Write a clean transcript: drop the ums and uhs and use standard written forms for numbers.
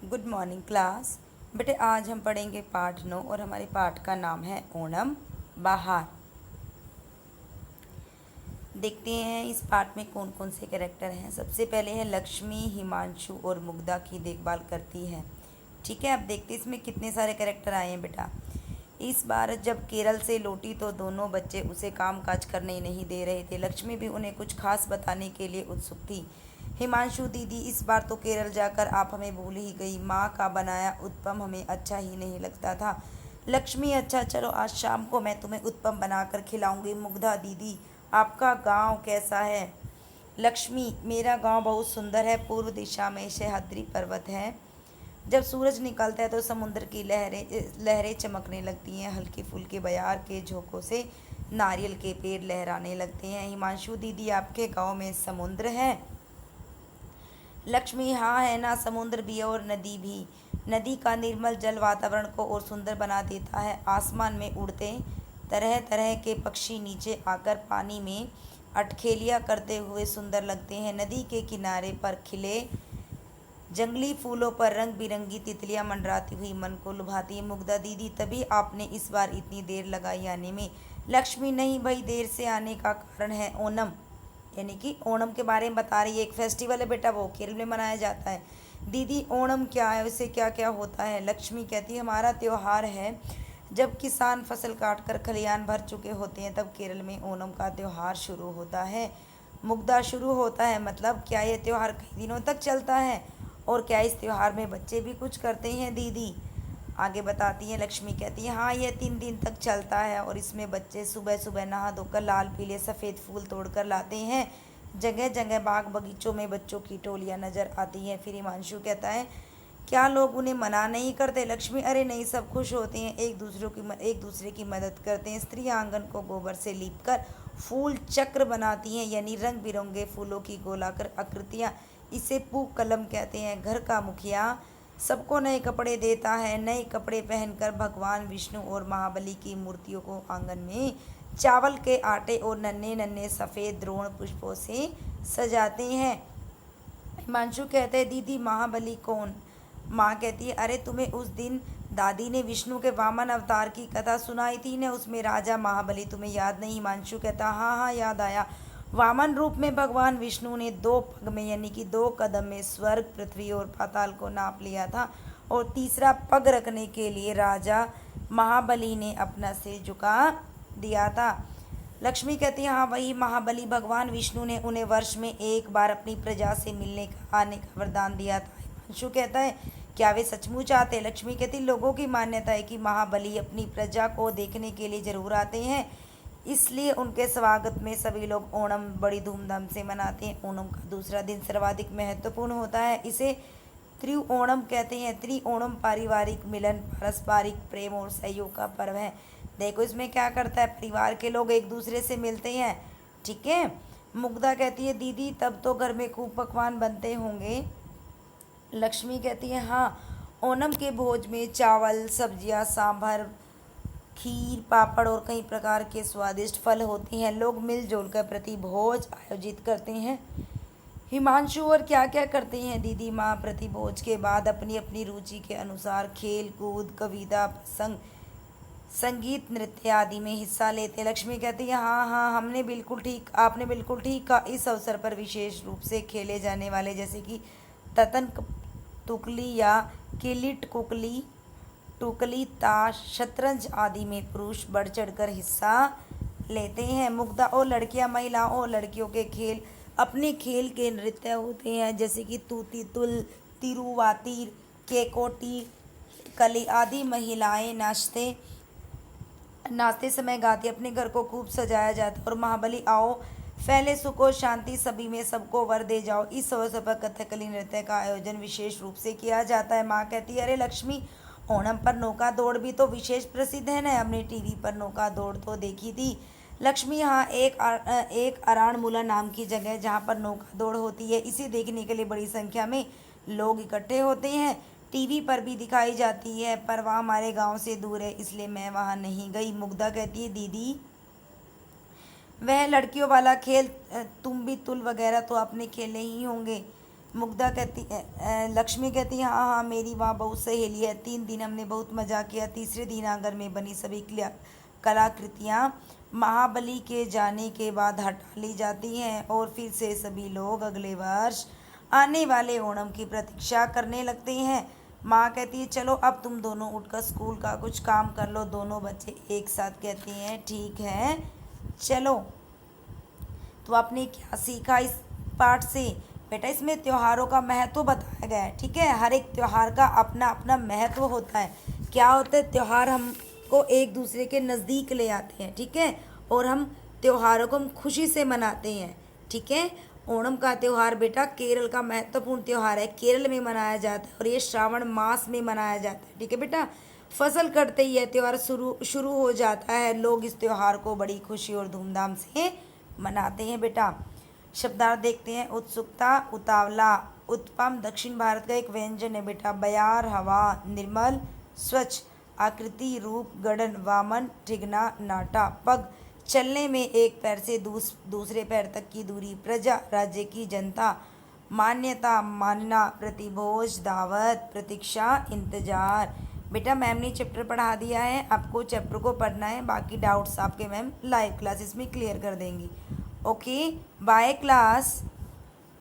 Good morning class. बेटे आज हम पढ़ेंगे पाठ 9 और हमारे पाठ का नाम है ओणम बाहर। देखते हैं इस पाठ में कौन कौन से कैरेक्टर हैं। सबसे पहले है लक्ष्मी, हिमांशु और मुग्धा की देखभाल करती है। ठीक है, अब देखते हैं इसमें कितने सारे कैरेक्टर आए हैं बेटा। इस बार जब केरल से लौटी तो दोनों बच्चे उसे काम काज करने ही नहीं दे रहे थे। लक्ष्मी भी उन्हें कुछ खास बताने के लिए उत्सुक थी। हिमांशु दीदी, इस बार तो केरल जाकर आप हमें भूल ही गई। माँ का बनाया उत्पम हमें अच्छा ही नहीं लगता था। लक्ष्मी, अच्छा चलो आज शाम को मैं तुम्हें उत्पम बनाकर खिलाऊंगी। मुग्धा दीदी, आपका गांव कैसा है? लक्ष्मी, मेरा गांव बहुत सुंदर है। पूर्व दिशा में सह्याद्री पर्वत है। जब सूरज निकलता है तो समुद्र की लहरें लहरें चमकने लगती हैं। हल्के फुल्के बयार के झोंकों से नारियल के पेड़ लहराने लगते हैं। हिमांशु दीदी, आपके गांव में समुद्र है? लक्ष्मी, हाँ है ना, समुद्र भी और नदी भी। नदी का निर्मल जल वातावरण को और सुंदर बना देता है। आसमान में उड़ते तरह तरह के पक्षी नीचे आकर पानी में अटखेलियाँ करते हुए सुंदर लगते हैं। नदी के किनारे पर खिले जंगली फूलों पर रंग बिरंगी तितलियां मंडराती हुई मन को लुभाती है। मुग्धा दीदी, तभी आपने इस बार इतनी देर लगाई आने में? लक्ष्मी, नहीं भाई, देर से आने का कारण है ओणम, यानी कि ओणम के बारे में बता रही है। एक फेस्टिवल है बेटा, वो केरल में मनाया जाता है। दीदी, ओणम क्या है, उससे क्या क्या होता है? लक्ष्मी कहती है, हमारा त्योहार है। जब किसान फसल काट कर खलियान भर चुके होते हैं तब केरल में ओणम का त्यौहार शुरू होता है। मुग्धा, शुरू होता है मतलब क्या ये त्यौहार कई दिनों तक चलता है? और क्या इस त्यौहार में बच्चे भी कुछ करते हैं दीदी? आगे बताती है। लक्ष्मी कहती है, हाँ ये 3 दिन तक चलता है और इसमें बच्चे सुबह सुबह नहा धोकर लाल पीले सफ़ेद फूल तोड़कर लाते हैं। जगह जगह बाग बगीचों में बच्चों की टोलियाँ नजर आती हैं। फिर हिमांशु कहता है, क्या लोग उन्हें मना नहीं करते? लक्ष्मी, अरे नहीं, सब खुश होते हैं, एक दूसरे की मदद करते हैं। स्त्रियाँ आंगन को गोबर से लीपकर फूल चक्र बनाती हैं, यानी रंग बिरंगे फूलों की गोलाकार आकृतियाँ। इसे पूक कलम कहते हैं। घर का मुखिया सबको नए कपड़े देता है। नए कपड़े पहनकर भगवान विष्णु और महाबली की मूर्तियों को आंगन में चावल के आटे और नन्हे नन्हे सफ़ेद द्रोण पुष्पों से सजाते हैं। हिमांशु कहते हैं, दीदी महाबली कौन? माँ कहती है, अरे तुम्हें उस दिन दादी ने विष्णु के वामन अवतार की कथा सुनाई थी ना, उसमें राजा महाबली, तुम्हें याद नहीं? हिमांशु कहता, हाँ हाँ याद आया। वामन रूप में भगवान विष्णु ने 2 पग में यानी कि 2 कदम में स्वर्ग, पृथ्वी और पाताल को नाप लिया था और तीसरा पग रखने के लिए राजा महाबली ने अपना सिर झुका दिया था। लक्ष्मी कहती है, हाँ वही महाबली। भगवान विष्णु ने उन्हें वर्ष में एक बार अपनी प्रजा से मिलने का आने का वरदान दिया था। हिमांशु कहता है, क्या वे सचमुच आते? लक्ष्मी कहती, लोगों की मान्यता है कि महाबली अपनी प्रजा को देखने के लिए जरूर आते हैं, इसलिए उनके स्वागत में सभी लोग ओणम बड़ी धूमधाम से मनाते हैं। ओणम का दूसरा दिन सर्वाधिक महत्वपूर्ण होता है। इसे त्रिओणम कहते हैं। त्रिओणम पारिवारिक मिलन, पारस्परिक प्रेम और सहयोग का पर्व है। देखो इसमें क्या करता है, परिवार के लोग एक दूसरे से मिलते हैं। ठीक है। मुग्धा कहती है, दीदी तब तो घर में खूब पकवान बनते होंगे। लक्ष्मी कहती है, हाँ, ओणम के भोज में चावल, सब्जियां, सांभर, खीर, पापड़ और कई प्रकार के स्वादिष्ट फल होते हैं। लोग मिलजुल कर प्रति भोज आयोजित करते हैं। हिमांशु, और क्या क्या करते हैं दीदी? माँ, प्रति भोज के बाद अपनी अपनी रुचि के अनुसार खेल कूद, कविता, प्रसंग, संगीत, नृत्य आदि में हिस्सा लेते हैं। लक्ष्मी कहती है, हाँ हाँ, आपने बिल्कुल ठीक कहा। इस अवसर पर विशेष रूप से खेले जाने वाले जैसे कि ततन तुकली या किलिट कुकली, टुकली, ताश, शतरंज आदि में पुरुष बढ़ चढ़कर हिस्सा लेते हैं। मुग्धा, और लड़कियां, महिलाओं और लड़कियों के खेल अपने खेल के नृत्य होते हैं जैसे कि तूती तुल, तिरुवातिर, केकोटी, कली आदि। महिलाएं नाचते समय गाती, अपने घर को खूब सजाया जाता है। और महाबली, आओ फैले सुख और शांति सभी में, सबको वर दे जाओ। इस अवसर पर कथकली नृत्य का आयोजन विशेष रूप से किया जाता है। माँ कहती है, अरे लक्ष्मी, ओणम पर नौका दौड़ भी तो विशेष प्रसिद्ध है ना, हमने टीवी पर नौका दौड़ तो देखी थी। लक्ष्मी, हाँ, एक अराणमुला नाम की जगह है जहाँ पर नौका दौड़ होती है। इसे देखने के लिए बड़ी संख्या में लोग इकट्ठे होते हैं। टीवी पर भी दिखाई जाती है पर वह हमारे गांव से दूर है, इसलिए मैं वहाँ नहीं गई। मुग्धा कहती है, दीदी वह लड़कियों वाला खेल तुम भी तुल वगैरह तो आपने खेले ही होंगे। मुग्धा कहती लक्ष्मी कहती है हाँ हाँ मेरी वहाँ बहुत सहेली है, 3 दिन हमने बहुत मज़ा किया। तीसरे दिन आंगन में बनी सभी कलाकृतियाँ महाबली के जाने के बाद हटा ली जाती हैं और फिर से सभी लोग अगले वर्ष आने वाले ओणम की प्रतीक्षा करने लगते हैं। माँ कहती है चलो अब तुम दोनों उठकर स्कूल का कुछ काम कर लो। दोनों बच्चे एक साथ कहते हैं ठीक है चलो। तो आपने क्या सीखा इस पाठ से? बेटा इसमें त्योहारों का महत्व बताया गया है, ठीक है। हर एक त्योहार का अपना अपना महत्व होता है। क्या होता है, त्योहार हमको एक दूसरे के नज़दीक ले आते हैं, ठीक है। और हम त्योहारों को हम खुशी से मनाते हैं, ठीक है। ओणम का त्यौहार बेटा केरल का महत्वपूर्ण त्यौहार है, केरल में मनाया जाता है और ये श्रावण मास में मनाया जाता है, ठीक है बेटा। फसल कटते ही यह त्यौहार शुरू हो जाता है। लोग इस त्यौहार को बड़ी खुशी और धूमधाम से मनाते हैं बेटा। शब्दार्थ देखते हैं। उत्सुकता, उतावला, उत्पम दक्षिण भारत का एक व्यंजन है बेटा। बयार, हवा, निर्मल, स्वच्छ, आकृति, रूप, गठन, वामन, ठिगना, नाटा, पग, चलने में एक पैर से दूसरे पैर तक की दूरी, प्रजा, राज्य की जनता, मान्यता, मानना, प्रतिभोज, दावत, प्रतीक्षा, इंतजार। बेटा मैम ने चैप्टर पढ़ा दिया है, आपको चैप्टर को पढ़ना है, बाकी डाउट्स आपके मैम लाइव क्लासेस में क्लियर कर देंगी। Okay bye class.